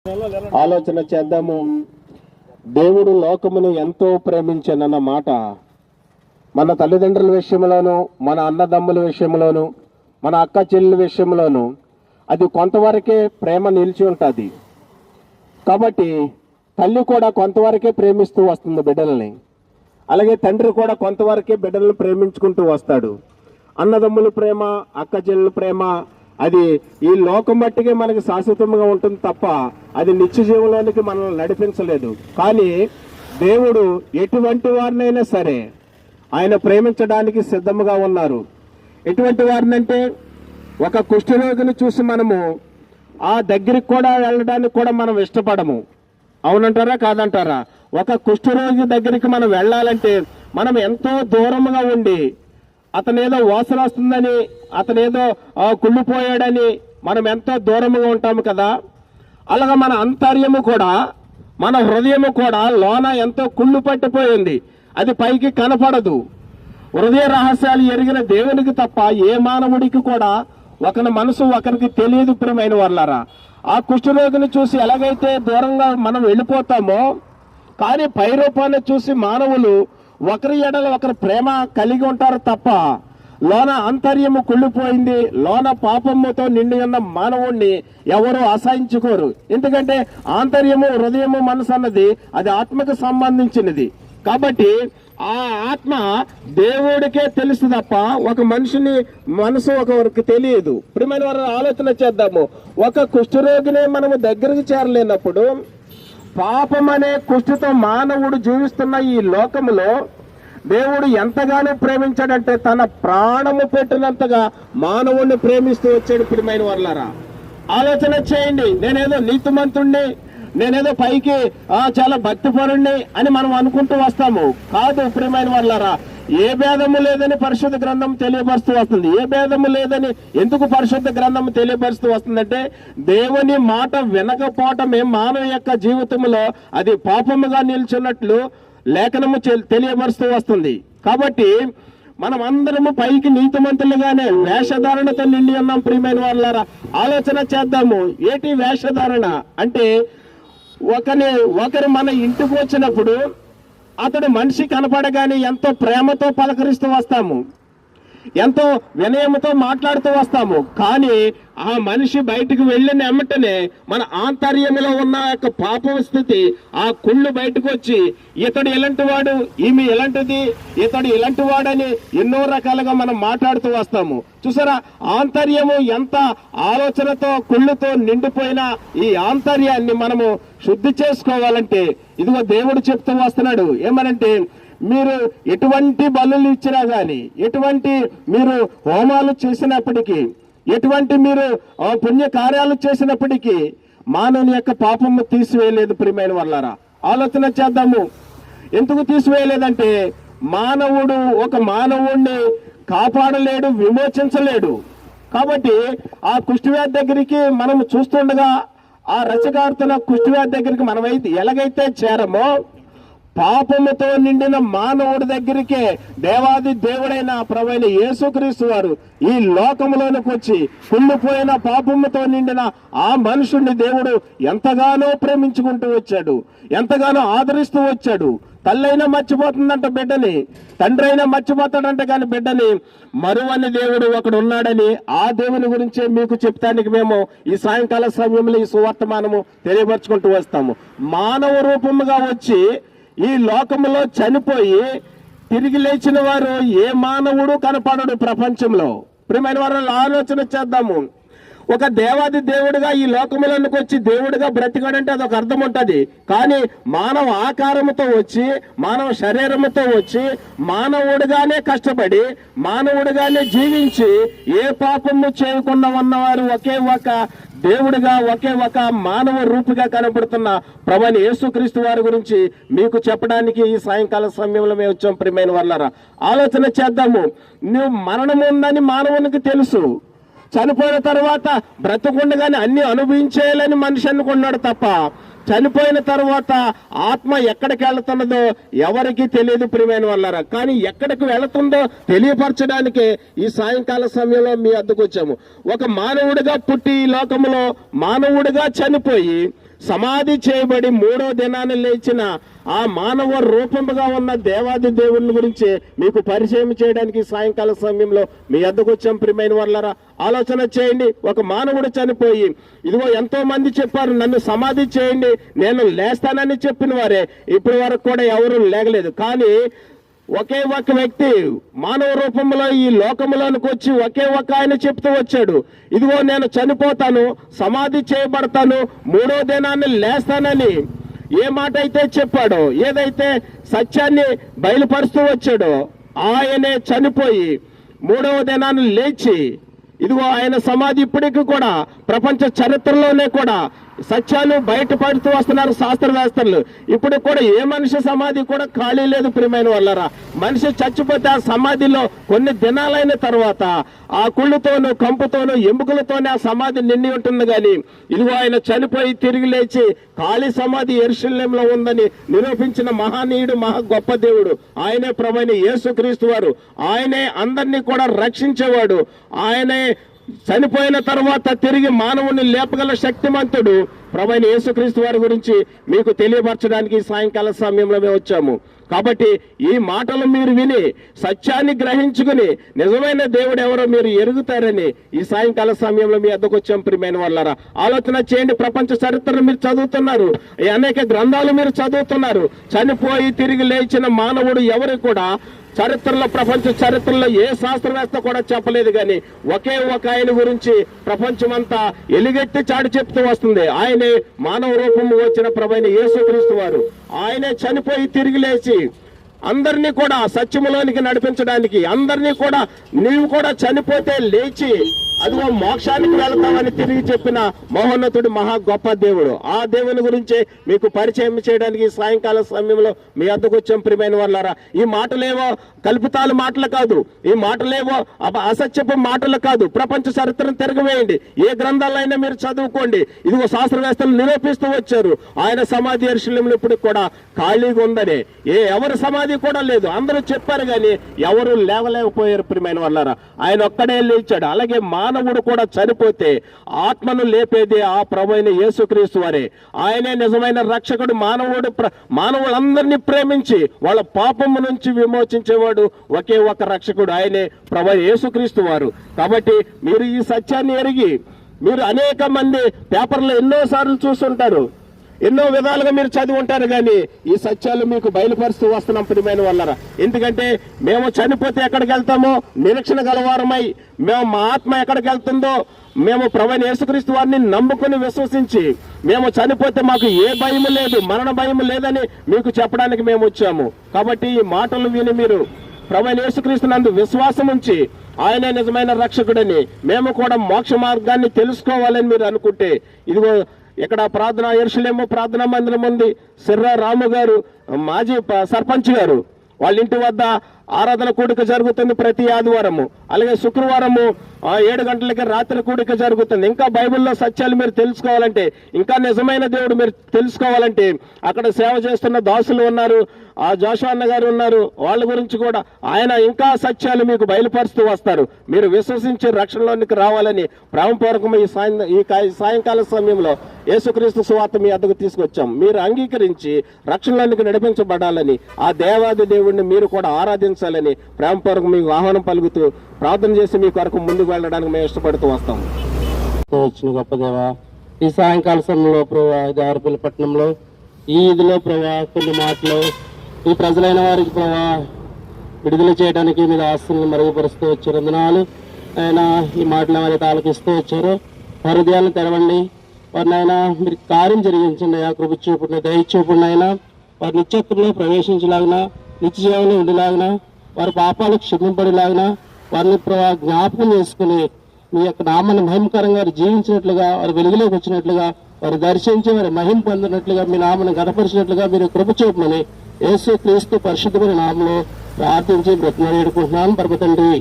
ఆలోచన చేద్దాము. దేవుడు లోకమును ఎంతో ప్రేమించనన్న మాట మన తల్లిదండ్రుల విషయంలోను, మన అన్నదమ్ముల విషయంలోను, మన అక్క చెల్లెల విషయంలోను అది కొంతవరకే ప్రేమ నిలిచి ఉంటుంది. కాబట్టి తల్లి కూడా కొంతవరకే ప్రేమిస్తూ వస్తుంది బిడ్డల్ని, అలాగే తండ్రి కూడా కొంతవరకే బిడ్డలను ప్రేమించుకుంటూ వస్తాడు. అన్నదమ్ముల ప్రేమ, అక్క చెల్లెల ప్రేమ అది ఈ లోకం బట్టికే మనకి శాశ్వతంగా ఉంటుంది తప్ప అది నిత్య జీవంలోనికి మనల్ని నడిపించలేదు. కానీ దేవుడు ఎటువంటి వారినైనా సరే ఆయన ప్రేమించడానికి సిద్ధంగా ఉన్నారు. ఎటువంటి వారినంటే ఒక కుష్ఠరోగిని చూసి మనము ఆ దగ్గరికి కూడా వెళ్ళడానికి కూడా మనం ఇష్టపడము. అవునంటారా కాదంటారా? ఒక కుష్ఠరోగి దగ్గరికి మనం వెళ్ళాలంటే మనం ఎంతో దూరంగా ఉండి అతనేదో వాసన వస్తుందని, అతనేదో కుళ్ళిపోయాడని మనం ఎంతో దూరంగా ఉంటాము కదా. అలాగా మన అంతర్యము కూడా, మన హృదయము కూడా లోన ఎంతో కుళ్ళు పట్టిపోయింది. అది పైకి కనపడదు. హృదయ రహస్యాలు ఎరిగిన దేవునికి తప్ప ఏ మానవుడికి కూడా ఒకరి మనసు ఒకరికి తెలియదు. ప్రియమైన వాళ్ళారా, ఆ కుష్ఠరోగిని చూసి ఎలాగైతే దూరంగా మనం వెళ్ళిపోతామో, కానీ పై రూపాన్ని చూసి మానవులు ఒకరి ఎడల ఒకరి ప్రేమ కలిగి ఉంటారు తప్ప లోన అంతర్యము కుళ్ళిపోయింది, లోన పాపముతో నిండి ఉన్న మానవుణ్ణి ఎవరు అసహించుకోరు. ఎందుకంటే ఆంతర్యము, హృదయము, మనసు అన్నది అది ఆత్మకు సంబంధించినది. కాబట్టి ఆ ఆత్మ దేవుడికే తెలుసు తప్ప ఒక మనిషిని మనసు ఒకరికి తెలియదు. ప్రియమైన వారు ఆలోచన చేద్దాము. ఒక కుష్ఠరోగిని మనము దగ్గరికి చేరలేనప్పుడు పాపం అనే కుష్ఠతో మానవుడు జీవిస్తున్న ఈ లోకములో దేవుడు ఎంతగానో ప్రేమించాడంటే తన ప్రాణము పెట్టినంతగా మానవుడిని ప్రేమిస్తూ వచ్చాడు. ప్రియమైన వాళ్ళారా, ఆలోచన చేయండి. నేనేదో నీతిమంతుణ్ణి, నేనేదో పైకి చాలా భక్తిపరుణ్ణి అని మనం అనుకుంటూ వస్తాము. కాదు ప్రియమైన వాళ్ళారా, ఏ భేదము లేదని పరిశుద్ధ గ్రంథం తెలియపరుస్తూ వస్తుంది. ఏ భేదము లేదని ఎందుకు పరిశుద్ధ గ్రంథం తెలియపరుస్తూ వస్తుందంటే దేవుని మాట వినకపోవటమే మానవ యొక్క జీవితంలో అది పాపముగా నిల్చున్నట్లు లేఖనము తెలియపరుస్తూ వస్తుంది. కాబట్టి మనం అందరము పైకి నీతిమంతులుగానే వేషధారణతో నిండి ఉన్నాం. ప్రియమైన వాళ్ళారా, ఆలోచన చేద్దాము. ఏంటి వేషధారణ అంటే, ఒకరు మన ఇంటికి వచ్చినప్పుడు అతడు మనిషి కనపడగానే ఎంతో ప్రేమతో పలకరిస్తూ వస్తాము, ఎంతో వినయంతో మాట్లాడుతూ వస్తాము. కానీ ఆ మనిషి బయటకు వెళ్ళిన వెంటనే మన ఆంతర్యంలో ఉన్న యొక్క పాపం స్థితి, ఆ కుళ్ళు బయటకు వచ్చి ఇతడు ఇలాంటి వాడు, ఈమె ఇలాంటిది, ఇతడు ఇలాంటి వాడని ఎన్నో రకాలుగా మనం మాట్లాడుతూ వస్తాము. చూసారా, ఆంతర్యము ఎంత ఆలోచనతో కుళ్ళుతో నిండిపోయిన ఈ ఆంతర్యాన్ని మనము శుద్ధి చేసుకోవాలంటే ఇదిగో దేవుడు చెప్తూ వస్తున్నాడు. ఏమనంటే, మీరు ఎటువంటి బలులు ఇచ్చినా గాని, ఎటువంటి మీరు హోమాలు చేసినప్పటికీ, ఎటువంటి మీరు పుణ్య కార్యాలు చేసినప్పటికీ మానవుని యొక్క పాపము తీసివేయలేదు. ప్రియమైన వాళ్ళారా, ఆలోచన చేద్దాము. ఎందుకు తీసివేయలేదంటే మానవుడు ఒక మానవుణ్ణి కాపాడలేడు, విమోచించలేడు. కాబట్టి ఆ కుష్ఠవ్యాధి దగ్గరికి మనం చూస్తుండగా, ఆ రచకార్తన కుష్ఠవ్యాధి దగ్గరికి మనమైతే ఎలాగైతే చేరమో, పాపముతో నిండిన మానవుడి దగ్గరికే దేవాది దేవుడైన ప్రభువైన యేసుక్రీస్తు వారు ఈ లోకములోనికి వచ్చి కుళ్ళిపోయిన పాపముతో నిండిన ఆ మనుషుణ్ణి దేవుడు ఎంతగానో ప్రేమించుకుంటూ వచ్చాడు, ఎంతగానో ఆదరిస్తూ వచ్చాడు. తల్లైనా మర్చిపోతుందంట బిడ్డని, తండ్రి అయినా మర్చిపోతాడంట, కానీ బిడ్డని మరువని దేవుడు ఒకడు ఉన్నాడని ఆ దేవుని గురించే మీకు చెప్తానికి మేము ఈ సాయంకాల సమయంలో ఈ సువర్తమానము తెలియపరుచుకుంటూ వస్తాము. మానవ రూపముగా వచ్చి ఈ లోకములో చనిపోయి తిరిగి లేచిన వారు ఏ మానవుడు కనపడడు ప్రపంచంలో. ప్రియమైన వారు ఆలోచన చేద్దాము. ఒక దేవాది దేవుడిగా ఈ లోకములోనికి వచ్చి దేవుడిగా బ్రతికాడంటే అదొక అర్థం ఉంటుంది. కానీ మానవ ఆకారముతో వచ్చి, మానవ శరీరముతో వచ్చి, మానవుడిగానే కష్టపడి, మానవుడిగానే జీవించి, ఏ పాపము చేయకుండా ఉన్నవారు ఒకే ఒక దేవుడిగా, ఒకే ఒక మానవ రూపుగా కనబడుతున్న ప్రభువైన యేసుక్రీస్తు వారి గురించి మీకు చెప్పడానికి ఈ సాయంకాల సమయంలో మేము వచ్చాం. ప్రియమైన వాళ్ళారా, ఆలోచన చేద్దాము. నువ్వు మరణం ఉందని మానవునికి తెలుసు. చనిపోయిన తర్వాత బ్రతుకుండగానే అన్ని అనుభవించేయాలని మనిషి అనుకున్నాడు తప్ప చనిపోయిన తర్వాత ఆత్మ ఎక్కడికి వెళుతున్నదో ఎవరికి తెలియదు. ప్రియమైన వాళ్ళారా, కానీ ఎక్కడికి వెళుతుందో తెలియపరచడానికి ఈ సాయంకాల సమయంలో మీ అద్దకు వచ్చాము. ఒక మానవుడిగా పుట్టి ఈ లోకంలో మానవుడిగా చనిపోయి సమాధి చేయబడి 3వ దినాన్ని లేచిన ఆ మానవ రూపముగా ఉన్న దేవాది దేవుని గురించి మీకు పరిచయం చేయడానికి సాయంకాల సమయంలో మీ వద్దకు వచ్చాం. ప్రియమైన వాళ్ళరా, ఆలోచన చేయండి. ఒక మానవుడు చనిపోయి ఇదిగో ఎంతో మంది చెప్పారు నన్ను సమాధి చేయండి, నేను లేస్తానని చెప్పిన వారే ఇప్పటి వరకు కూడా ఎవరు లేగలేదు. కానీ ఒకే ఒక వ్యక్తి మానవ రూపంలో ఈ లోకంలోనికి వచ్చి ఒకే ఒక ఆయన చెప్తూ వచ్చాడు, ఇదిగో నేను చనిపోతాను, సమాధి చేయబడతాను, 3వ దినాన్ని లేస్తానని. ఏ మాట అయితే చెప్పాడో, ఏదైతే సత్యాన్ని బయలుపరుస్తూ వచ్చాడో, ఆయనే చనిపోయి 3వ దినాన్ని లేచి ఇదిగో ఆయన సమాధి ఇప్పటికీ కూడా ప్రపంచ చరిత్రలోనే కూడా సత్యాలు బయటపడుతూ వస్తున్నారు శాస్త్రవేత్తలు. ఇప్పుడు కూడా ఏ మనిషి సమాధి కూడా ఖాళీ లేదు. ప్రియమైన వాళ్ళరా, మనిషి చచ్చిపోతే ఆ సమాధిలో కొన్ని దినాలైన తర్వాత ఆ కుళ్ళుతోనూ కంపుతోనూ ఎముకలతోనే ఆ సమాధి నిండి ఉంటుంది. కానీ ఇదిగో ఆయన చనిపోయి తిరిగి లేచి ఖాళీ సమాధి యెరూషలేములో ఉందని నిరూపించిన మహానీయుడు, మహా గొప్ప దేవుడు ఆయనే ప్రభువైన యేసుక్రీస్తు వారు. ఆయనే అందరినీ కూడా రక్షించేవాడు. ఆయనే చనిపోయిన తర్వాత తిరిగి మానవుని లేపగల శక్తిమంతుడు ప్రభువైన యేసుక్రీస్తు వారి గురించి మీకు తెలియపరచడానికి సాయంకాల సమయంలో మేము వచ్చాము. కాబట్టి ఈ మాటలు మీరు విని సత్యాన్ని గ్రహించుకుని నిజమైన దేవుడు ఎవరో మీరు ఎరుగుతారని ఈ సాయంకాల సమయంలో మీ వద్దకు వచ్చాం. ప్రియమైన వాళ్ళారా, ఆలోచన చేయండి. ప్రపంచ చరిత్రను మీరు చదువుతున్నారు, అనేక గ్రంథాలు మీరు చదువుతున్నారు. చనిపోయి తిరిగి లేచిన మానవుడు ఎవరు కూడా చరిత్రలో, ప్రపంచ చరిత్రలో ఏ శాస్త్రవేత్త కూడా చెప్పలేదు. కానీ ఒకే ఒక ఆయన గురించి ప్రపంచమంతా ఎలుగెత్తి చాటి చెప్తూ వస్తుంది. ఆయనే మానవ రూపము వచ్చిన ప్రభువైన యేసుక్రీస్తు వారు. ఆయనే చనిపోయి తిరిగి లేచి అందరినీ కూడా సత్యములోనికి నడిపించడానికి, అందరినీ కూడా నీవు కూడా చనిపోతే లేచి అదిగో మోక్షానికి వెళ్తామని తిరిగి చెప్పిన మహోన్నతుడు, మహా గొప్ప దేవుడు. ఆ దేవుని గురించి మీకు పరిచయం చేయడానికి సాయంకాల సమయంలో మీ వద్దకు వచ్చాం. ప్రియమైన వాళ్ళారా, ఈ మాటలేవో కల్పితాల మాటలు కాదు, ఈ మాటలేవో అసత్యపు మాటలు కాదు. ప్రపంచ చరిత్రను తిరగవేయండి, ఏ గ్రంథాలైనా మీరు చదువుకోండి. ఇదిగో శాస్త్రవేత్తలు నిరూపిస్తూ వచ్చారు ఆయన సమాధి యెరూషలేములో ఇప్పుడు కూడా ఖాళీగా ఉందని. ఎవరి సమాధి కూడా లేదు. అందరూ చెప్పారు కానీ ఎవరు లేవలేకపోయారు. ప్రియమైన వాళ్ళారా, ఆయన ఒక్కడే లేచాడు. అలాగే మానవుడు కూడా చనిపోతే ఆత్మను లేపేది ఆ ప్రభువైన యేసుక్రీస్తు వారే. ఆయనే నిజమైన రక్షకుడు. మానవులందరినీ ప్రేమించి వాళ్ళ పాపము నుంచి విమోచించేవాడు ఒకే ఒక రక్షకుడు, ఆయనే ప్రభువైన యేసుక్రీస్తు వారు. కాబట్టి మీరు ఈ సత్యాన్ని ఎరిగి, మీరు అనేక మంది పేపర్లో ఎన్నోసార్లు చూస్తుంటారు, ఎన్నో విధాలుగా మీరు చదివి ఉంటారు. కానీ ఈ సత్యాలు మీకు బయలుపరుస్తూ వస్తున్నాం. ప్రియమైన వాళ్ళరా, ఎందుకంటే మేము చనిపోతే ఎక్కడికి వెళ్తామో నిరీక్షణ గలవారమై, మా ఆత్మ ఎక్కడికి వెళ్తుందో మేము ప్రభువైన యేసుక్రీస్తు వారిని నమ్ముకుని విశ్వసించి మేము చనిపోతే మాకు ఏ భయం లేదు, మరణ భయం లేదని మీకు చెప్పడానికి మేము వచ్చాము. కాబట్టి ఈ మాటలు విని మీరు ప్రభువైన యేసుక్రీస్తు నందు విశ్వాసం ఉంచి ఆయనే నిజమైన రక్షకుడని, మేము కూడా మోక్ష మార్గాన్ని తెలుసుకోవాలని మీరు అనుకుంటే, ఇదిగో ఇక్కడ ప్రార్థన యెరూషలేము ప్రార్థనా మందిరం ఉంది. సిర్రా రాము గారు, మాజీ సర్పంచ్ గారు, వాళ్ళ ఇంటి వద్ద ఆరాధన కూడిక జరుగుతుంది ప్రతి ఆదివారము. అలాగే శుక్రవారము 7 గంటలకి రాత్రి కూడిక జరుగుతుంది. ఇంకా బైబిల్లో సత్యాలు మీరు తెలుసుకోవాలంటే, ఇంకా నిజమైన దేవుడు మీరు తెలుసుకోవాలంటే అక్కడ సేవ చేస్తున్న దాసులు ఉన్నారు, ఆ జోషువా అన్న గారు ఉన్నారు. వాళ్ళ గురించి కూడా ఆయన ఇంకా సత్యాలు మీకు బయలుపరుస్తూ వస్తారు. మీరు విశ్వసించి రక్షణలోనికి రావాలని ప్రేమపూర్వకం ఈ సాయంకాల సమయంలో యేసుక్రీస్తు సువార్త మీ వద్దకు తీసుకొచ్చాం. మీరు అంగీకరించి రక్షణలోనికి నడిపించబడాలని, ఆ దేవాది దేవుడిని మీరు కూడా ఆరాధించాలని ప్రేమపూర్వకం మీకు ఆహ్వానం పలుకుతూ ప్రార్థన చేసి మీ కొరకు ముందుకు వెళ్ళడానికి మేము ఇష్టపడుతూ వస్తాం. వచ్చిన గొప్ప దేవా, ఈ సాయంకాల సమయంలో ప్రభా దారుపల్లి పట్టణంలో ఈ ఇదిలో ప్రభా కొన్ని మాటలు ఈ ప్రజలైన వారికి ప్రభా విడుదల చేయడానికి మీద ఆస్తులను మరుగుపరుస్తూ వచ్చారు. వందనాలు ఆయన. ఈ మాటలు ఎవరైతే ఆలకిస్తూ వచ్చారో వారి హృదయాలను తెరవండి. వారిని ఆయన మీరు కార్యం జరిగించండి. ఆ కృప చూపుడిన దయ చూపుడిన ఆయన వారి నిత్యత్వంలో ప్రవేశించలాగిన, నిత్య జీవంలో ఉండేలాగిన, వారి పాపాలు క్షమింపడేలాగిన, వారిని ప్రభా జ్ఞాపకం చేసుకుని మీ యొక్క నామాన్ని మహిమకరంగా వారు జీవించినట్లుగా, వారు వెలుగులోకి వచ్చినట్లుగా, వారు దర్శించి వారి మహిమ పొందినట్లుగా, మీ నామాన్ని గణపరిచినట్లుగా మీరు కృప చూపమని యేసుక్రీస్తు పరిశుద్ధమైన నామంలో ప్రార్థించి బ్రతిమలాడుకుంటున్నాను పరమ తండ్రి.